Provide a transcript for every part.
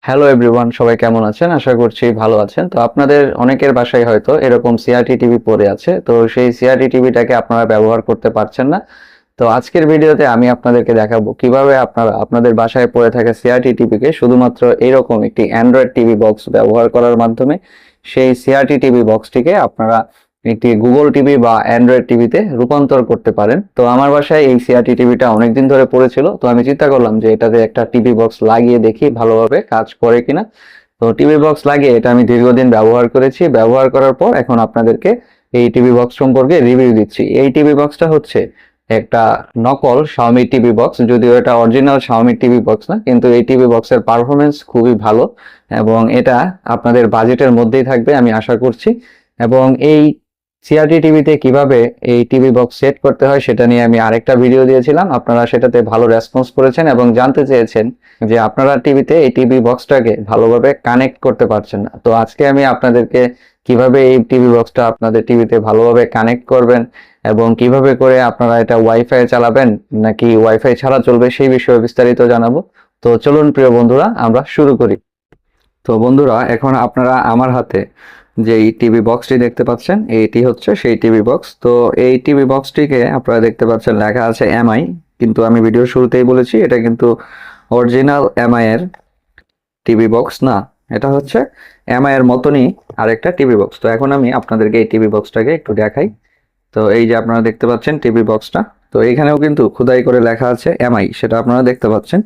Hello everyone, সবাই কেমন আছেন? আশা করছি ভালো আছেন। তো আপনাদের অনেকের বাসায় হয়তো এরকম সিআরটি টিভি পড়ে আছে। তো সেই সিআরটি টিভিটাকে আপনারা ব্যবহার করতে পারছেন না। তো আজকের ভিডিওতে আমি আপনাদেরকে দেখাবো কিভাবে আপনারা আপনাদের বাসায় পড়ে থাকা সিআরটি টিভিকে শুধুমাত্র এরকম একটি অ্যান্ড্রয়েড টিভি বক্স ব্যবহার করার মাধ্যমে সেই সিআরটি টিভি বক্সটিকে আপনারা একটি গুগল টিভি বা অ্যান্ড্রয়েড টিভিতে রূপান্তর করতে পারেন। তো আমার বাসায় এই সিআরটি টিভিটা অনেকদিন ধরে পড়েছিল, তো আমি চিন্তা করলাম যে এটাতে একটা টিভি বক্স লাগিয়ে দেখি ভালোভাবে কাজ করে কিনা। তো টিভি বক্স লাগিয়ে এটা আমি দীর্ঘদিন ব্যবহার করেছি। ব্যবহার করার পর এখন আপনাদেরকে এই টিভি বক্স সম্পর্কে রিভিউ দিচ্ছি। এই টিভি বক্সটা হচ্ছে একটা নকল শাওমি টিভি বক্স, যদিও এটা অরিজিনাল শাওমি টিভি বক্স না, কিন্তু এই টিভি বক্সের পারফরমেন্স খুবই ভালো এবং এটা আপনাদের বাজেটের মধ্যেই থাকবে আমি আশা করছি। এবং এই সিআরটি টিভিতে কিভাবে এই টিভি বক্স সেট করতে হয় সেটা নিয়ে আমি আরেকটা ভিডিও দিয়েছিলাম, আপনারা সেটাতে ভালো রেসপন্স করেছেন এবং জানতে চেয়েছেন যে আপনারা টিভিতে এই টিভি বক্সটাকে ভালোভাবে কানেক্ট করতে পারছেন না। তো আজকে আমি আপনাদেরকে কিভাবে এই টিভি বক্সটা আপনাদের টিভিতে ভালোভাবে কানেক্ট করবেন এবং কিভাবে করে আপনারা এটা ওয়াইফাই চালাবেন নাকি ওয়াইফাই ছাড়া চলবে সেই বিষয়ে বিস্তারিত জানাবো। তো চলুন প্রিয় বন্ধুরা, আমরা শুরু করি। তো বন্ধুরা, এখন আপনারা আমার হাতে যে এই টিভি বক্সটি দেখতে পাচ্ছেন, এইটি হচ্ছে সেই টিভি বক্স। তো এই টিভি বক্সটিকে আপনারা দেখতে পাচ্ছেন লেখা আছে এমআই, কিন্তু আমি ভিডিওর শুরুতেই বলেছি এটা কিন্তু অরিজিনাল এমআই এর টিভি বক্স না। এটা হচ্ছে এমআই এর মতনই আরেকটা টিভি বক্স। তো এখন আমি আপনাদেরকে এই টিভি বক্সটাকে একটু দেখাই। তো এই যে আপনারা দেখতে পাচ্ছেন টিভি বক্সটা, তো এখানেও কিন্তু খোদাই করে লেখা আছে এমআই, সেটা আপনারা দেখতে পাচ্ছেন।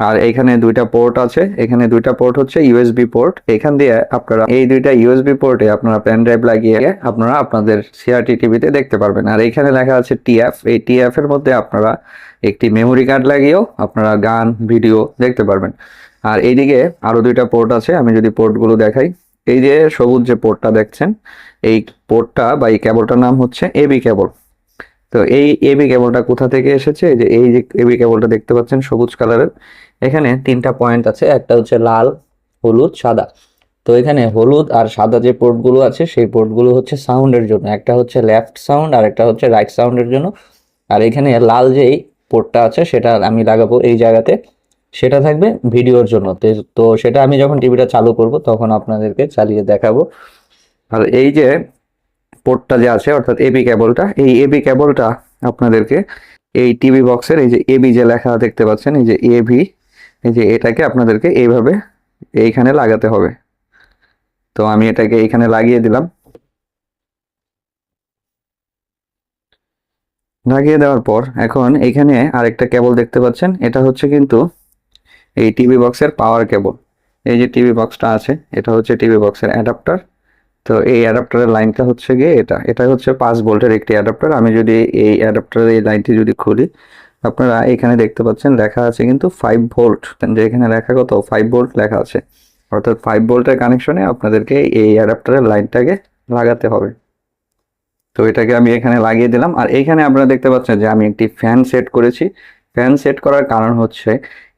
আর এখানে দুইটা পোর্ট আছে, এখানে দুইটা পোর্ট হচ্ছে ইউএসবি পোর্ট। এখান দিয়ে আপনারা এই দুইটা ইউএসবি পোর্টে আপনারা পেন ড্রাইভ লাগিয়ে আপনারা আপনাদের সিআরটি টিভিতে দেখতে পারবেন। আর এখানে লেখা আছে টিএফ, এই টিএফ এর মধ্যে আপনারা একটি মেমোরি কার্ড লাগিয়েও আপনারা গান ভিডিও দেখতে পারবেন। আর এইদিকে আরো দুইটা পোর্ট আছে, আমি যদি পোর্টগুলো দেখাই, এই যে সবুজ যে পোর্টটা দেখছেন, এই পোর্টটা বা এই কেবলটার নাম হচ্ছে এবি কেবল। তো এই এবি কেবলটা কোথা থেকে এসেছে? এই যে এবি কেবলটা দেখতে পাচ্ছেন সবুজ কালারের, এখানে তিনটা পয়েন্ট আছে, একটা হচ্ছে লাল, হলুদ, সাদা। তো এখানে হলুদ আর সাদা যে পোর্টগুলো আছে সেই পোর্টগুলো হচ্ছে সাউন্ডের জন্য, একটা হচ্ছে লেফট সাউন্ড আর একটা হচ্ছে রাইট সাউন্ডের জন্য। আর এখানে লাল যেই পোর্টটা আছে সেটা আমি লাগাবো এই জায়গাতে, সেটা থাকবে ভিডিওর জন্য। তো সেটা আমি যখন টিভিটা চালু করব তখন আপনাদেরকে চালিয়ে দেখাবো। আর এই যে পোর্টটা যে আছে অর্থাৎ এবি কেবলটা, এই এবি কেবলটা আপনাদেরকে এই টিভি বক্সের এই যে এবি যে লেখা দেখতে পাচ্ছেন, এই যে এবি, এই যে এটাকে আপনাদেরকে এইভাবে এইখানে লাগাতে হবে। তো আমি এটাকে এইখানে লাগিয়ে দিলাম। লাগিয়ে দেওয়ার পর এখন এইখানে আরেকটা কেবল দেখতে পাচ্ছেন, এটা হচ্ছে কিন্তু এই টিভি বক্সের পাওয়ার কেবল। এই যে টিভি বক্সটা আছে এটা হচ্ছে টিভি বক্সের অ্যাডাপ্টার। তো এই অ্যাডাপ্টারের লাইনটা হচ্ছে গিয়ে এটা হচ্ছে 5 ভোল্টের একটি অ্যাডাপ্টার। আমি যদি এই অ্যাডাপ্টারের এই লাইনটি যদি খুলি, আপনারা এখানে দেখতে পাচ্ছেন লেখা আছে কিন্তু 5 ভোল্ট, যে এখানে লেখা কত 5 ভোল্ট লেখা আছে, অর্থাৎ 5 ভোল্টের কানেকশনে আপনাদেরকে এই অ্যাডাপ্টারের লাইনটাকে লাগাতে হবে। তো এটাকে আমি এখানে লাগিয়ে দিলাম। আর এইখানে আপনারা দেখতে পাচ্ছেন যে আমি একটি ফ্যান সেট করেছি। ফ্যান সেট করার কারণ হচ্ছে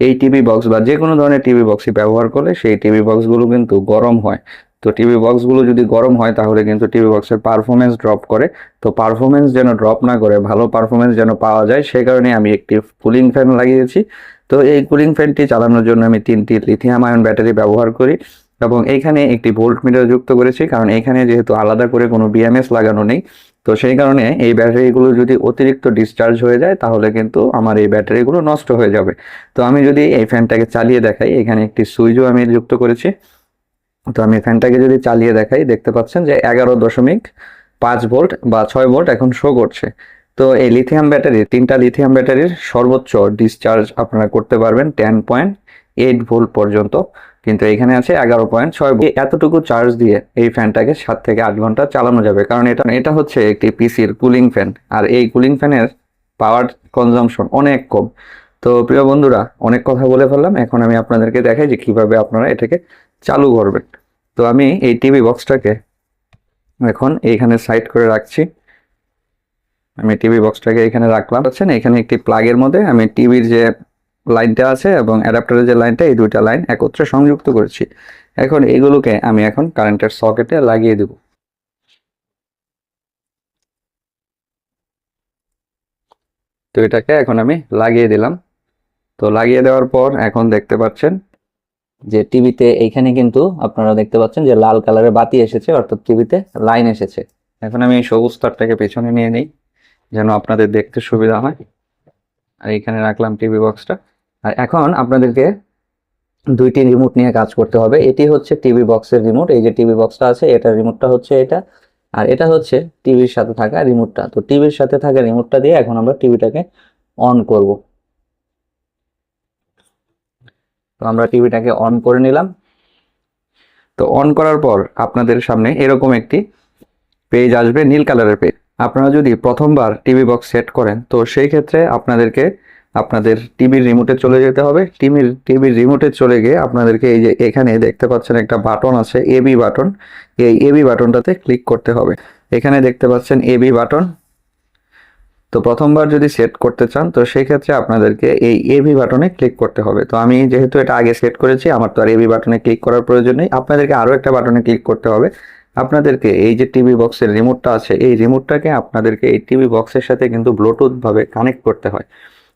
এই টিভি বক্স বা যে কোনো ধরনের টিভি বক্সই ব্যবহার করলে সেই টিভি বক্সগুলো কিন্তু গরম হয়। তো টিভি বক্সগুলো যদি গরম হয় তাহলে কিন্তু টিভি বক্সের পারফরমেন্স ড্রপ করে। তো পারফরমেন্স যেন ড্রপ না করে, ভালো পারফরমেন্স যেন পাওয়া যায়, সেই কারণে আমি একটি কুলিং ফ্যান লাগিয়েছি। তো এই কুলিং ফ্যানটি চালানোর জন্য আমি 3টি লিথিয়াম আয়ন ব্যাটারি ব্যবহার করি এবং এইখানে একটি ভোল্ট মিটার যুক্ত করেছি, কারণ এখানে যেহেতু আলাদা করে কোনো বিএমএস লাগানো নেই। তো সেই কারণে এই ব্যাটারিগুলো যদি অতিরিক্ত ডিসচার্জ হয়ে যায় তাহলে কিন্তু আমার এই ব্যাটারিগুলো নষ্ট হয়ে যাবে। তো আমি যদি এই ফ্যানটাকে চালিয়ে দেখাই, এখানে একটি সুইচও আমি যুক্ত করেছি। তো আমি ফ্যানটাকে যদি চালিয়ে দেখাই, দেখতে পাচ্ছেন যে 11.5 ভোল্ট বা 6 ভোল্ট এখন শো করছে। তো এই লিথিয়াম ব্যাটারি, 3টা লিথিয়াম ব্যাটারির সর্বোচ্চ ডিসচার্জ আপনারা করতে পারবেন 10.8 ভোল্ট পর্যন্ত, কিন্তু এখানে আছে 11.6 ভোল্ট। এতটুকু চার্জ দিয়ে এই ফ্যানটাকে 7 থেকে 8 ঘন্টা চালানো যাবে, কারণ এটা এটা হচ্ছে একটি পিসির কুলিং ফ্যান। আর এই কুলিং ফ্যানের পাওয়ার কনজাম্পশন অনেক কম। তো প্রিয় বন্ধুরা, অনেক কথা বলে ফেললাম, এখন আমি আপনাদেরকে দেখাই যে কিভাবে আপনারা এটাকে চালু করবেন। তো আমি এই টিভি বক্সটাকে এখন এইখানে সাইড করে রাখছি। আমি টিভি বক্সটাকে এখানে রাখলাম, বুঝছেন, এখানে একটি প্লাগের মধ্যে আমি টিভির যে লাইনটা আছে এবং অ্যাডাপ্টারের যে লাইনটা, এই দুইটা লাইন একত্রে সংযুক্ত করেছি। এখন এইগুলোকে আমি এখন কারেন্টের সকেটে লাগিয়ে দেব। তো এটাকে এখন আমি লাগিয়ে দিলাম। তো লাগিয়ে দেওয়ার পর এখন দেখতে পাচ্ছেন যে টিভিতে এইখানে কিন্তু আপনারা দেখতে পাচ্ছেন যে লাল কালারের বাতি এসেছে, অর্থাৎ টিভিতে লাইন এসেছে। এখন আমি এই সবুজ তারটাকে পেছনে নিয়ে নিই যেন আপনাদের দেখতে সুবিধা হয়। আর এখানে রাখলাম টিভি বক্সটা। আর এখন আপনাদেরকে দুইটি রিমোট নিয়ে কাজ করতে হবে। এটি হচ্ছে টিভি বক্সের রিমোট, এই যে টিভি বক্সটা আছে এটার রিমোটটা হচ্ছে এটা, আর এটা হচ্ছে টিভির সাথে থাকা রিমোটটা। তো টিভির সাথে থাকা রিমোটটা দিয়ে এখন আমরা টিভিটাকে অন করব। তো আমরা টিভিটাকে অন করে নিলাম। তো অন করার পর আপনাদের সামনে এরকম একটি পেজ আসবে, নীল কালারের পেজ। আপনারা যদি প্রথমবার টিভি বক্স সেট করেন তো সেই ক্ষেত্রে আপনাদেরকে আপনাদের টিভির রিমোটে চলে যেতে হবে। টিভির রিমোটে চলে গিয়ে আপনাদেরকে এই যে এখানে দেখতে পাচ্ছেন একটা বাটন আছে এবি বাটন, এই এবি বাটনটাতে ক্লিক করতে হবে। এখানে দেখতে পাচ্ছেন এবি বাটন। তো প্রথমবার যদি সেট করতে চান তো সেই ক্ষেত্রে আপনাদেরকে এই এবি বাটনে ক্লিক করতে হবে। তো আমি যেহেতু এটা আগে সেট করেছি আমার তো আর এবি বাটনে ক্লিক করার প্রয়োজন নেই, আপনাদেরকে আরও একটা বাটনে ক্লিক করতে হবে। আপনাদেরকে এই যে টিভি বক্সের রিমোটটা আছে এই রিমোটটাকে আপনাদেরকে এই টিভি বক্সের সাথে কিন্তু ব্লুটুথ ভাবে কানেক্ট করতে হয়।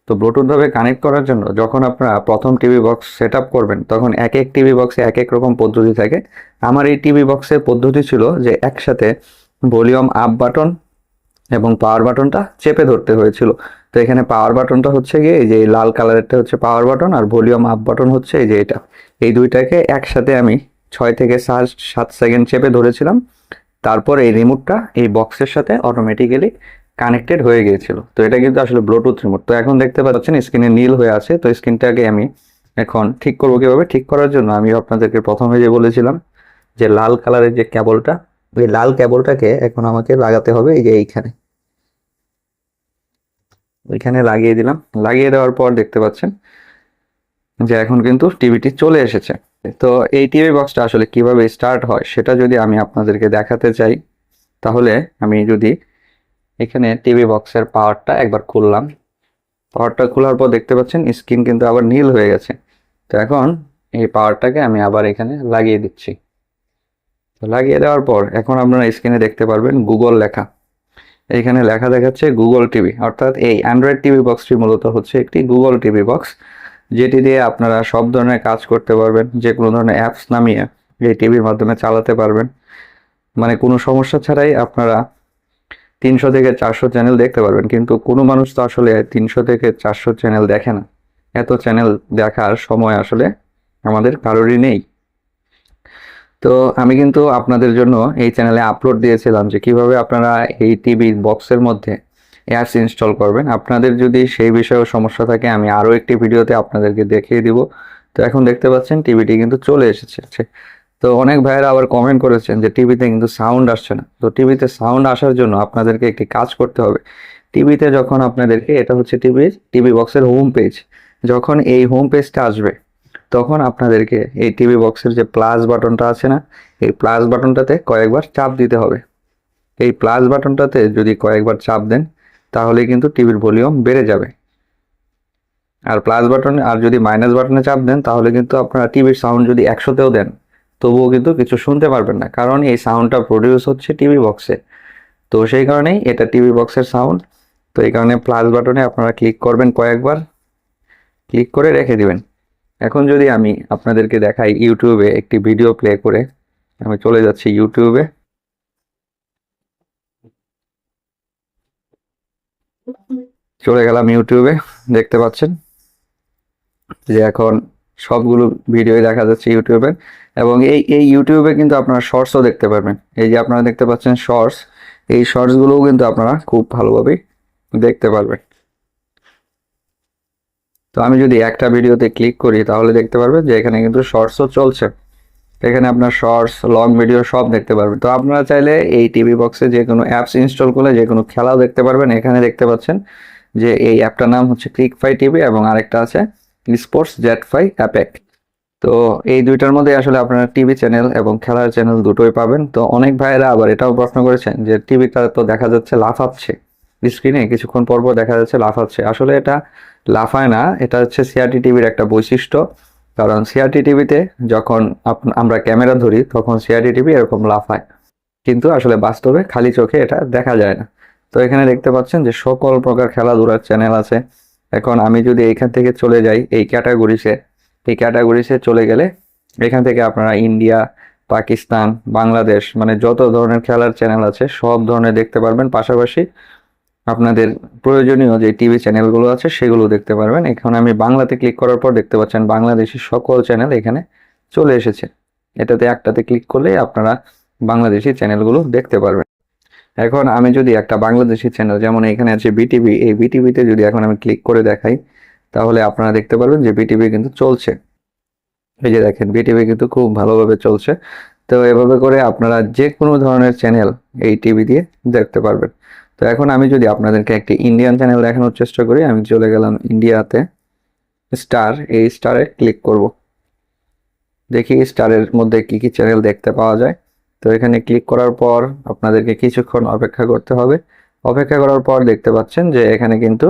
তো ব্লুটুথ ভাবে কানেক্ট করার জন্য যখন আপনারা প্রথম টিভি বক্স সেট আপ করবেন তখন এক এক টিভি বক্সে এক এক রকম পদ্ধতি থাকে। আমার এই টিভি বক্সের পদ্ধতি ছিল যে একসাথে ভলিউম আপ বাটন এবং পাওয়ার বাটনটা চেপে ধরতে হয়েছিল। তো এখানে পাওয়ার বাটনটা হচ্ছে গিয়ে এই যে লাল কালারেরটা হচ্ছে পাওয়ার বাটন, আর ভলিউম আপ বাটন হচ্ছে এই যে এটা। এই দুইটাকে একসাথে আমি 6 থেকে 7 সেকেন্ড চেপে ধরেছিলাম। তারপর এই রিমোটটা এই বক্সের সাথে অটোমেটিক্যালি কানেক্টেড হয়ে গিয়েছিল। তো এটা কিন্তু আসলে ব্লুটুথ রিমোট। তো এখন দেখতে পাচ্ছেন স্ক্রিনে নীল হয়ে আছে। তো স্ক্রিনটাকে আমি এখন ঠিক করবো কিভাবে? ঠিক করার জন্য আমি আপনাদেরকে প্রথমে যে বলেছিলাম যে লাল কালারের যে কেবলটা, ওই লাল কেবলটাকে এখন আমাকে লাগাতে হবে এই যে এইখানে, ওইখানে লাগিয়ে দিলাম। লাগিয়ে দেওয়ার পর দেখতে পাচ্ছেন যে এখন কিন্তু টিভিটি চলে এসেছে। তো এই টিভি বক্সটা আসলে কিভাবে স্টার্ট হয় সেটা যদি আমি আপনাদেরকে দেখাতে চাই তাহলে আমি যদি এখানে টিভি বক্সের পাওয়ারটা একবার খুললাম, পাওয়ারটা খোলার পর দেখতে পাচ্ছেন স্ক্রিন কিন্তু আবার নীল হয়ে গেছে। তো এখন এই পাওয়ারটাকে আমি আবার এখানে লাগিয়ে দিচ্ছি। তো লাগিয়ে দেওয়ার পর এখন আপনারা স্ক্রিনে দেখতে পারবেন গুগল লেখা, এইখানে লেখা দেখাচ্ছে গুগল টিভি। অর্থাৎ এই অ্যান্ড্রয়েড টিভি বক্সটি মূলত হচ্ছে একটি গুগল টিভি বক্স, যেটি দিয়ে আপনারা সব ধরনের কাজ করতে পারবেন, যে কোনো ধরনের অ্যাপস নামিয়ে এই টিভির মাধ্যমে চালাতে পারবেন। মানে কোনো সমস্যা ছাড়াই আপনারা 300 থেকে 400 চ্যানেল দেখতে পারবেন। কিন্তু কোনো মানুষ তো আসলে 300 থেকে 400 চ্যানেল দেখে না, এত চ্যানেল দেখার সময় আসলে আমাদের কারোরই নেই। তো আমি কিন্তু আপনাদের জন্য এই চ্যানেলে আপলোড দিয়েছিলাম যে কিভাবে আপনারা এই টিভি বক্সের মধ্যে অ্যাপস ইনস্টল করবেন। আপনাদের যদি সেই বিষয়েও সমস্যা থাকে আমি আরও একটি ভিডিওতে আপনাদেরকে দেখিয়ে দিব। তো এখন দেখতে পাচ্ছেন টিভিটি কিন্তু চলে এসেছে। তো অনেক ভাইয়েরা আবার কমেন্ট করেছেন যে টিভিতে কিন্তু সাউন্ড আসছে না। তো টিভিতে সাউন্ড আসার জন্য আপনাদেরকে একটি কাজ করতে হবে। টিভিতে যখন আপনাদেরকে, এটা হচ্ছে টিভি বক্সের হোম পেজ, যখন এই হোম পেজটা আসবে তখন আপনাদেরকে এই টিভি বক্সের যে প্লাস বাটনটা আছে না, এই প্লাস বাটনটাতে কয়েকবার চাপ দিতে হবে। এই প্লাস বাটনটাতে যদি কয়েকবার চাপ দেন তাহলে কিন্তু টিভির ভলিউম বেড়ে যাবে। আর প্লাস বাটনে, আর যদি মাইনাস বাটনে চাপ দেন তাহলে কিন্তু আপনারা টিভির সাউন্ড যদি 100তেও দেন তবুও কিন্তু কিছু শুনতে পারবেন না, কারণ এই সাউন্ডটা প্রডিউস হচ্ছে টিভি বক্সে। তো সেই কারণেই এটা টিভি বক্সের সাউন্ড। তো এই কারণে প্লাস বাটনে আপনারা ক্লিক করবেন, কয়েকবার ক্লিক করে রেখে দিবেন। এখন যদি আমি আপনাদেরকে দেখাই ইউটিউবে একটি ভিডিও প্লে করে, আমি চলে যাচ্ছি ইউটিউবে। চলে গেলাম ইউটিউবে, দেখতে পাচ্ছেন যে এখন সবগুলো ভিডিওই দেখা যাচ্ছে ইউটিউবে। এবং এই ইউটিউবে কিন্তু আপনারা শর্টসও দেখতে পারবেন। এই যে আপনারা দেখতে পাচ্ছেন শর্টস, এই শর্টসগুলোও কিন্তু আপনারা খুব ভালোভাবে দেখতে পারবেন। তো আমি যদি একটা ভিডিওতে ক্লিক করি তাহলে দেখতে পারবেন যে এখানে কিন্তু শর্টসও চলছে। এখানে আপনার শর্টস, লং ভিডিও সব দেখতে পারবেন। তো আপনারা চাইলে এই টিভি বক্সে যে কোনো অ্যাপস ইনস্টল করলে যে কোনো খেলাও দেখতে পারবেন। এখানে দেখতে পাচ্ছেন যে এই অ্যাপটার নাম হচ্ছে ক্লিকফাই টিভি এবং আরেকটা আছে স্পোর্টস জেটফাই অ্যাপেক। তো এই দুইটার মধ্যে আসলে আপনারা টিভি চ্যানেল এবং খেলার চ্যানেল দুটোই পাবেন। তো অনেক ভাইয়েরা আবার এটাও প্রশ্ন করেছেন যে টিভিটা তো দেখা যাচ্ছে লাফাচ্ছে স্ক্রিনে, কিছুক্ষণ পর পর দেখা যাচ্ছে লাফাচ্ছে। আসলে এটা লাফায় না, এটা হচ্ছে সিআরটি টিভির একটা বৈশিষ্ট্য। কারণ সিআরটি টিভিতে যখন আমরা ক্যামেরা ধরি তখন সিআরটি টিভি এরকম লাফায়, কিন্তু আসলে বাস্তবে খালি চোখে এটা দেখা যায় না। তো এখানে দেখতে পাচ্ছেন যে সকল প্রকার খেলাধুলার চ্যানেল আছে। এখন আমি যদি এইখান থেকে চলে যাই এই ক্যাটাগরিসে চলে গেলে এখান থেকে আপনারা ইন্ডিয়া, পাকিস্তান, বাংলাদেশ মানে যত ধরনের খেলার চ্যানেল আছে সব ধরনের দেখতে পারবেন। পাশাপাশি আপনাদের প্রয়োজনীয় যে টিভি চ্যানেলগুলো আছে সেগুলো দেখতে পারবেন। এখানে আমি বাংলাতে ক্লিক করার পর দেখতে পাচ্ছেন বাংলাদেশি সকল চ্যানেল এখানে চলে এসেছে। এটাতে একটাতে ক্লিক করলেই আপনারা বাংলাদেশি চ্যানেলগুলো দেখতে পারবেন। এখন আমি যদি একটা বাংলাদেশি চ্যানেল, যেমন এখানে আছে বিটিভি, এই বিটিভিতে যদি এখন আমি ক্লিক করে দেখাই, তাহলে আপনারা দেখতে পারবেন যে বিটিভি কিন্তু চলছে। এই যে দেখেন বিটিভি কিন্তু খুব ভালোভাবে চলছে। তো এভাবে করে আপনারা যে কোনো ধরনের চ্যানেল এই টিভি দিয়ে দেখতে পারবেন। তো এখন আমি যদি আপনাদেরকে একটি ইন্ডিয়ান চ্যানেল দেখানোর চেষ্টা করি, আমি চলে গেলাম ইন্ডিয়াতে, স্টার, এই স্টারে ক্লিক করব। দেখি স্টারের মধ্যে কি কি চ্যানেল দেখতে পাওয়া যায়। তো এখানে ক্লিক করার পর আপনাদেরকে কিছুক্ষণ অপেক্ষা করতে হবে। অপেক্ষা করার পর দেখতে পাচ্ছেন যে এখানে কিন্তু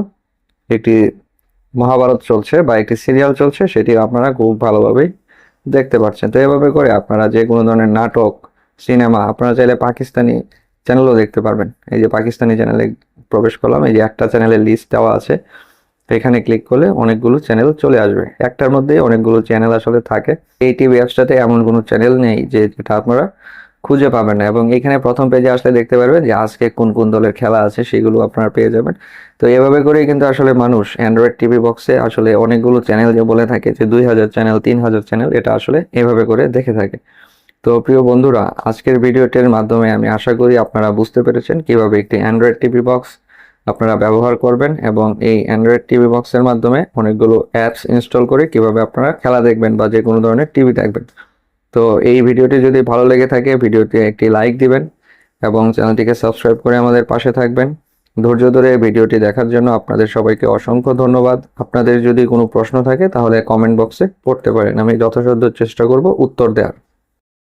একটি মহাভারত চলছে বা একটি সিরিয়াল চলছে, সেটি আপনারা খুব ভালোভাবেই দেখতে পাচ্ছেন। তো এভাবে করে আপনারা যে কোনো ধরনের নাটক, সিনেমা, আপনারা চাইলে পাকিস্তানি চ্যানেলও দেখতে পারবেন। এই যে পাকিস্তানি চ্যানেলে প্রবেশ করলাম, এই যে একটা চ্যানেলের লিস্ট দেওয়া আছে, এখানে ক্লিক করলে অনেকগুলো চ্যানেল চলে আসবে। একটার মধ্যেই অনেকগুলো চ্যানেল আসলে থাকে। এই টিভি অ্যাপসটাতে এমন কোনো চ্যানেল নেই যেটা আপনারা খুঁজে পাবেন না, এবং এখানে প্রথম পেজে আসলে দেখতে পারবেন যে আজকে কোন কোন দলের খেলা আছে সেগুলো আপনারা পেয়ে যাবেন। তো এভাবে করেই কিন্তু আসলে মানুষ অ্যান্ড্রয়েড টিভি বক্সে আসলে অনেকগুলো চ্যানেল যে বলে থাকে যে 2000 চ্যানেল, 3000 চ্যানেল, এটা আসলে এভাবে করে দেখে থাকে। তো প্রিয় বন্ধুরা, আজকের ভিডিওটির মাধ্যমে আমি আশা করি আপনারা বুঝতে পেরেছেন কিভাবে একটি অ্যান্ড্রয়েড টিভি বক্স আপনারা ব্যবহার করবেন, এবং এই অ্যান্ড্রয়েড টিভি বক্সের মাধ্যমে অনেকগুলো অ্যাপস ইনস্টল করে কিভাবে আপনারা খেলা দেখবেন বা যে কোনো ধরনের টিভি দেখবেন। তো এই ভিডিওটি যদি ভালো লেগে থাকে ভিডিওটি একটি লাইক দিবেন এবং চ্যানেলটিকে সাবস্ক্রাইব করে আমাদের পাশে থাকবেন। ধৈর্য ধরে ভিডিওটি দেখার জন্য আপনাদের সবাইকে অসংখ্য ধন্যবাদ। আপনাদের যদি কোনো প্রশ্ন থাকে তাহলে কমেন্ট বক্সে করতে পারেন, আমি যথাসাধ্য চেষ্টা করব উত্তর দেওয়ার।